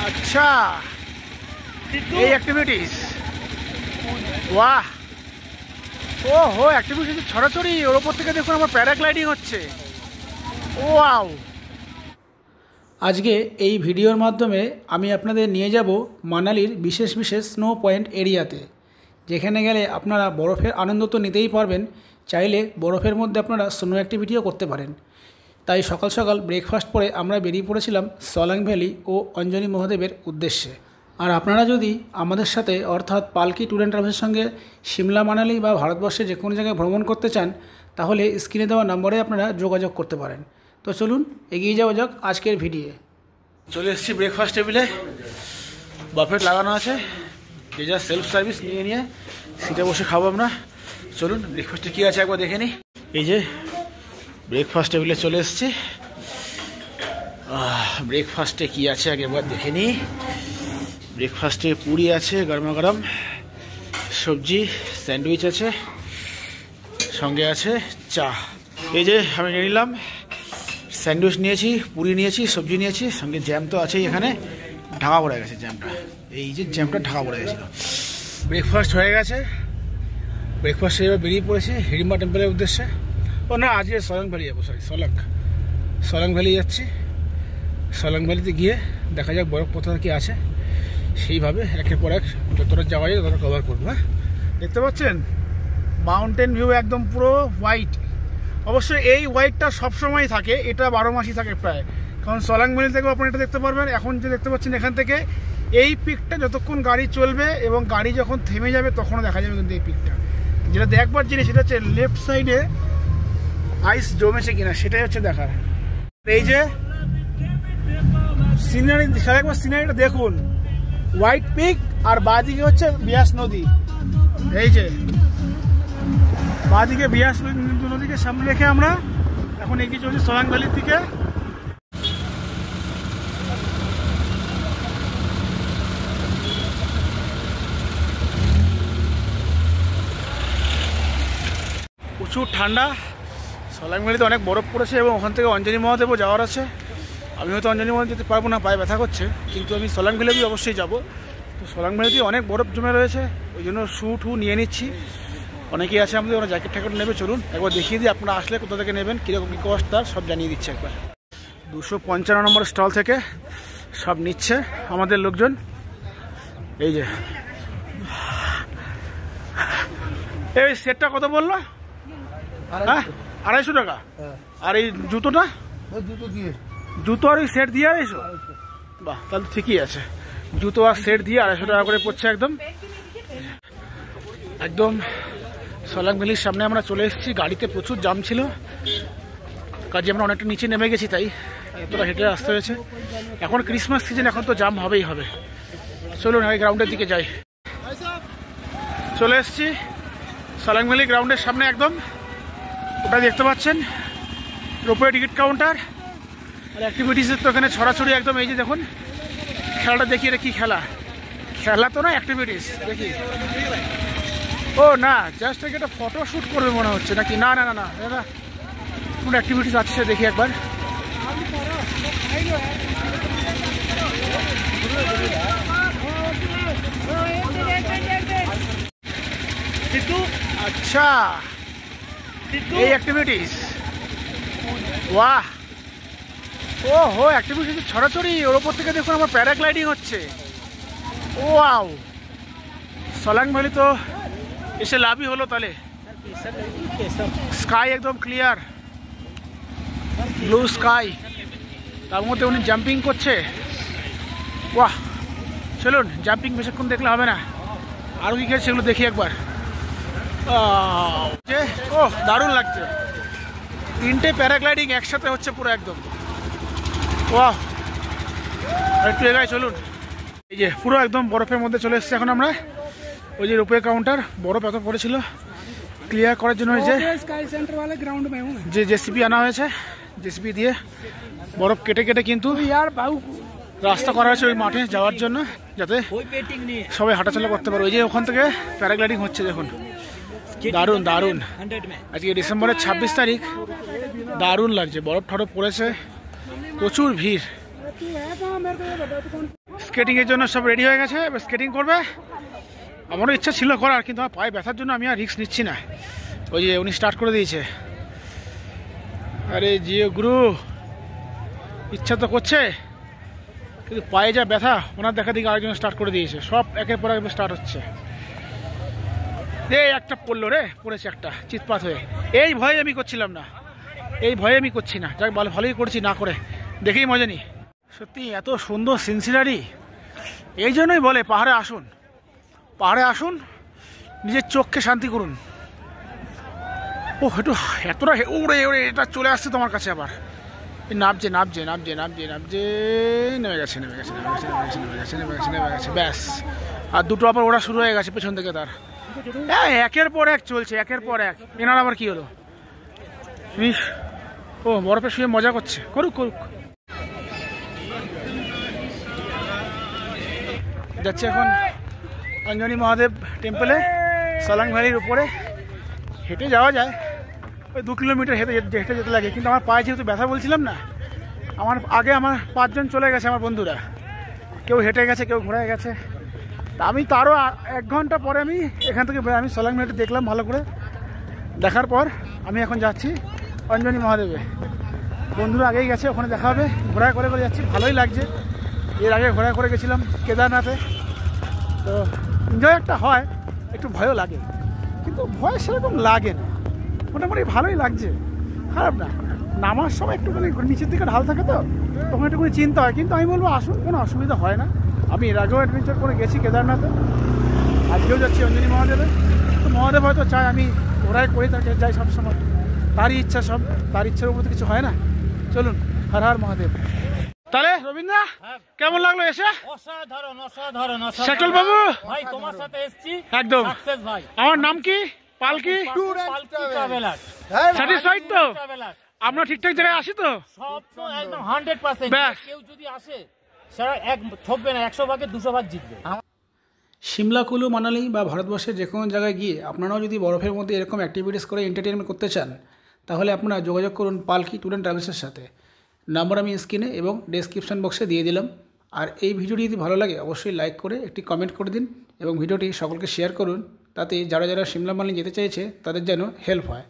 अच्छा এই অ্যাক্টিভিটিস বাহ ও হো অ্যাক্টিভিটিস ছড়াছড়ি ওর উপর থেকে দেখুন আমার প্যারাগ্লাইডিং হচ্ছে ওয়াও। আজকে এই ভিডিওর মাধ্যমে আমি আপনাদের নিয়ে যাব মানালির বিশেষ বিশেষ স্নো পয়েন্ট এরিয়াতে, যেখানে গেলে আপনারা বরফের আনন্দ তো নিতেই পারবেন, চাইলে বরফের মধ্যে আপনারা স্নো অ্যাক্টিভিটিও করতে পারেন। তাই সকাল সকাল ব্রেকফাস্ট করে আমরা বেরিয়ে পড়েছিলাম সলাং ভ্যালি ও অঞ্জনি মহাদেবের উদ্দেশ্যে। আর আপনারা যদি আমাদের সাথে অর্থাৎ পালকি ট্যুর অ্যান্ড ট্রাভেলসের সঙ্গে সিমলা মানালি বা ভারতবর্ষে যে কোনো জায়গায় ভ্রমণ করতে চান, তাহলে স্ক্রিনে দেওয়া নম্বরে আপনারা যোগাযোগ করতে পারেন। তো চলুন এগিয়ে যাওয়া যাক আজকের ভিডিও। চলে এসেছি ব্রেকফাস্ট টেবিলে, বাফেট লাগানো আছে, যে যা সেলফ সার্ভিস নিয়ে সিটে বসে খাবো আমরা। চলুন ব্রেকফাস্টে কী আছে একবার দেখে নিই। এই যে ব্রেকফাস্ট টেবিলে চলে এসেছি, ব্রেকফাস্টে কী আছে একবার দেখে নিই। ব্রেকফাস্টে পুরি আছে গরমা গরম, সবজি, স্যান্ডউইচ আছে, সঙ্গে আছে চা। এই যে আমি নিয়ে নিলাম, স্যান্ডউইচ নিয়েছি, পুরি নিয়েছি, সবজি নিয়েছি, সঙ্গে জ্যাম তো আছেই। এখানে ঢাকা পড়ে গেছে জ্যামটা, এই যে জ্যামটা ঢাকা পড়ে গেছিলো। ব্রেকফাস্ট হয়ে গেছে, ব্রেকফাস্ট এবার বেরিয়ে পড়েছি হিড়িম্বা টেম্পলের উদ্দেশ্যে। ও না, আজকে সলাং ভ্যালি যাবো, সলাং ভ্যালি যাচ্ছি। সলাং ভ্যালিতে গিয়ে দেখা যাক বরফ কোথাও কি আছে, সেইভাবে একের পর এক যতটা যাওয়া যায় ততটা কভার করবো। হ্যাঁ, দেখতে পাচ্ছেন মাউন্টেন ভিউ একদম পুরো হোয়াইট। অবশ্যই এই হোয়াইটটা সবসময় থাকে, এটা 12 মাসই থাকে প্রায়, কারণ সলাং ভ্যালি থেকেও আপনি এটা দেখতে পারবেন। এখন যে দেখতে পাচ্ছেন এখান থেকে এই পিকটা যতক্ষণ গাড়ি চলবে এবং গাড়ি যখন থেমে যাবে তখনও দেখা যাবে কিন্তু এই পিকটা। যেটা দেখবার জিনিস সেটা হচ্ছে লেফট সাইডে আইস জমেছে কিনা, সেটাই হচ্ছে দেখার। এই যে সিনারি, একবার সিনারিটা দেখুন, হোয়াইট পিক আর বাঁদিকে হচ্ছে বিয়াস নদী। এই যে বাঁদিকে বিয়াস নদীকে সামনে রেখে আমরা এখন এগিয়ে চলছি সলাং ভ্যালির দিকে। প্রচুর ঠান্ডা, সলাং ভ্যালিতে অনেক বরফ পড়েছে এবং ওখান থেকে অঞ্জনি মহাদেবও যাওয়ার আছে। আমি হয়তো অঞ্জনি মহাদেব যেতে পারবো না, পায়ে ব্যথা করছে, কিন্তু আমি সলাং ভ্যালি অবশ্যই যাব। তো সলাং ভ্যালিতে অনেক বরফ জমে রয়েছে, ওই জন্য শু নিয়ে নিচ্ছি। অনেকেই আছে আমাদের, ওরা জ্যাকেট ট্যাকেট নেবে। চলুন একবার দেখিয়ে দিই আপনারা আসলে কোথা থেকে নেবেন, কীরকম কী কস্ট তার সব জানিয়ে দিচ্ছে একবার। 255 নম্বর স্টল থেকে সব নিচ্ছে আমাদের লোকজন। এই যে এই সেটটা কত বললো? হ্যাঁ, 250 টাকা। আর এই জুতোটা? জুতো আর ওই সেট দিয়ে 250? বাহ, তাহলে ঠিকই আছে, জুতো আর সেট দিয়ে 250 টাকা করে পড়ছে। একদম সলাং ভ্যালির সামনে আমরা চলে এসেছি। গাড়িতে প্রচুর জাম ছিল, কাজে আমরা অনেকটা নিচে নেমে গেছি, তাই এতটা হেঁটে আসতে হয়েছে। এখন ক্রিসমাস সিজন, এখন তো জাম হবেই হবে। চলুন আগে গ্রাউন্ডের দিকে যাই। চলে এসেছি সলাং ভ্যালি গ্রাউন্ডের সামনে, একদম ওটা দেখতে পাচ্ছেন রোপওয়ে টিকিট কাউন্টার। আর অ্যাক্টিভিটিসের তো এখানে ছড়াছড়ি একদম। এই যে দেখুন খেলাটা দেখি, এটা কি খেলা? খেলা তো না, অ্যাক্টিভিটিস দেখি। ও না, জাস্ট একটা ফটো শ্যুট করবে মনে হচ্ছে নাকি? না না না না, দাদা কোনো অ্যাক্টিভিটিস আছে দেখি একবার। আচ্ছা এই অ্যাক্টিভিটিস, বাহ ও হো অ্যাক্টিভিটিস ছড়াছড়ি ওর ওপর থেকে দেখুন আমার প্যারাগ্লাইডিং হচ্ছে। ওয়াও, সলাং ভ্যালি তো এসে লাভই হলো তাহলে। স্কাই একদম ক্লিয়ার, ব্লু স্কাই, তার মধ্যে উনি জাম্পিং করছে। বাহ, চলুন জাম্পিং বেশিক্ষণ দেখলে হবে না, আরও কি খেয়ে সেগুলো দেখি একবার। ও দারুণ লাগছে, 3টে প্যারাগ্লাইডিং একসাথে হচ্ছে পুরো একদম। বাহ, একটু এগায় চলুন। এই যে পুরো একদম বরফের মধ্যে চলে এসেছে এখন আমরা। ওই যে রোপওয়ে কাউন্টার, বরফ এত পড়েছিল, ক্লিয়ার করার জন্য যে জেসিবি আনা হয়েছে, জেসিবি দিয়ে বরফ কেটে কেটে কিন্তু রাস্তা করা হয়েছে ওই মাঠে যাওয়ার জন্য, যাতে সবাই হাঁটাচলা করতে পারে। ওই যে ওখান থেকে প্যারাগ্লাইডিং হচ্ছে দেখুন, দারুণ দারুণ। আজকে ডিসেম্বরের 26 তারিখ, দারুণ লাগছে, বরফ ঠরফ পড়েছে, প্রচুর ভিড়। স্কেটিংয়ের জন্য সব রেডি হয়ে গেছে, এবার স্কেটিং করবে। আমারও ইচ্ছা ছিল করার, কিন্তু আমার পায়ে ব্যথার জন্য আমি আর রিস্ক নিচ্ছি না। ওই যে উনি স্টার্ট করে দিয়েছে। আরে জিও গুরু, ইচ্ছা তো করছে কিন্তু পায়ে যা ব্যথা, ওনার দেখা দিকে আরেকজন স্টার্ট করে দিয়েছে। সব একের পর এক স্টার্ট হচ্ছে। রে একটা পড়লো রে, পড়েছে একটা চিৎপাত হয়ে। এই ভয়ে আমি করছিলাম না, এই ভয়ে আমি করছি না। যাক ভালোই করছি, না করে দেখেই মজা নি। সত্যি এত সুন্দর সিনসিনারি, এই জন্যই বলে পাহাড়ে আসুন, পাহাড়ে আসুন, নিজের চোখকে শান্তি করুন। ও একটু এতটা ওরে ওরে এটা চলে আসছে তোমার কাছে আবার। নামছে নামছে নামছে নামছে নামছে, নেমে গেছে নেমে গেছে নেমে গেছে নেমে গেছে নেমে গেছে নেমে গেছে নেমে গেছে, ব্যাস। আর দুটো আবার ওরা শুরু হয়ে গেছে পেছন থেকে তার। একের পর এক চলছে, একের পর এক। এনার আবার কি হলো? ও বরফে শুয়ে মজা করছে, করুক করুক। যাচ্ছে এখন অঞ্জনী মহাদেব টেম্পলে, সালাং ভ্যালির উপরে। হেঁটে যাওয়া যায়, ওই 2 কিলোমিটার হেঁটে হেঁটে যেতে লাগে। কিন্তু আমার পায়ে যেহেতু ব্যথা বলছিলাম না, আমার আগে আমার 5 জন চলে গেছে আমার বন্ধুরা। কেউ হেঁটে গেছে, কেউ ঘোড়ায় গেছে। তা আমি তারও 1 ঘন্টা পরে আমি এখান থেকে আমি সালাং ভ্যালি দেখলাম ভালো করে। দেখার পর আমি এখন যাচ্ছি অঞ্জনী মহাদেবে। বন্ধুরা আগেই গেছে, ওখানে দেখা হবে। ঘোড়ায় করে করে যাচ্ছি, ভালোই লাগছে। এর আগে ঘোড়ায় করে গেছিলাম কেদারনাথে, তো এনজয় একটা হয়, একটু ভয়ও লাগে, কিন্তু ভয় সেরকম লাগে না, মোটামুটি ভালোই লাগছে, খারাপ না। নামার সময় একটুখানি নিচের দিকে ঢাল থাকে, তো তখন একটুখানি চিন্তা হয়। কিন্তু আমি বলবো আসুন, কোনো অসুবিধা হয় না। আমি এর আগেও অ্যাডভেঞ্চার করে গেছি কেদারনাথে, আজকেও যাচ্ছি অঞ্জনী মহাদেবে। তো মহাদেব হয়তো চায় আমি ঘোড়ায় করি, তাকে যাই সবসময়, তারই ইচ্ছা সব, তার ইচ্ছার উপর তো কিছু হয় না। চলুন, হর হর মহাদেব। তাহলে রবীন্দ্র কেমন লাগলো এসে? অসাধারণ অসাধারণ শাকল বাবু ভাই, তোমার সাথে এসেছি একদম। সাকসেস ভাই। আমার নাম কি? পালকি ট্রাভেলার। স্যাটিসফাইড তো? আমরা ঠিকঠাক জায়গায় আসি তো? সব তো একদম 100%। ব্যাস। কেউ যদি আসে সারা এক ঠকবে না, 100 ভাগে 200 ভাগ জিতবে। সিমলা, কুলু, মানালি বা ভারতবর্ষের যে কোনো জায়গায় গিয়ে আপনারাও যদি বরফের মধ্যে এরকম অ্যাক্টিভিটিস করে এন্টারটেনমেন্ট করতে চান, তাহলে আপনারা যোগাযোগ করুন পালকি ট্যুর অ্যান্ড ট্রাভেলসের সাথে। নাম্বার আমি স্ক্রিনে এবং ডেসক্রিপশন বক্সে দিয়ে দিলাম। আর এই ভিডিওটি যদি ভালো লাগে অবশ্যই লাইক করে একটি কমেন্ট করে দিন এবং ভিডিওটি সকলকে শেয়ার করুন, তাতে যারা যারা সিমলা মানালি যেতে চাইছে তাদের যেন হেল্প হয়।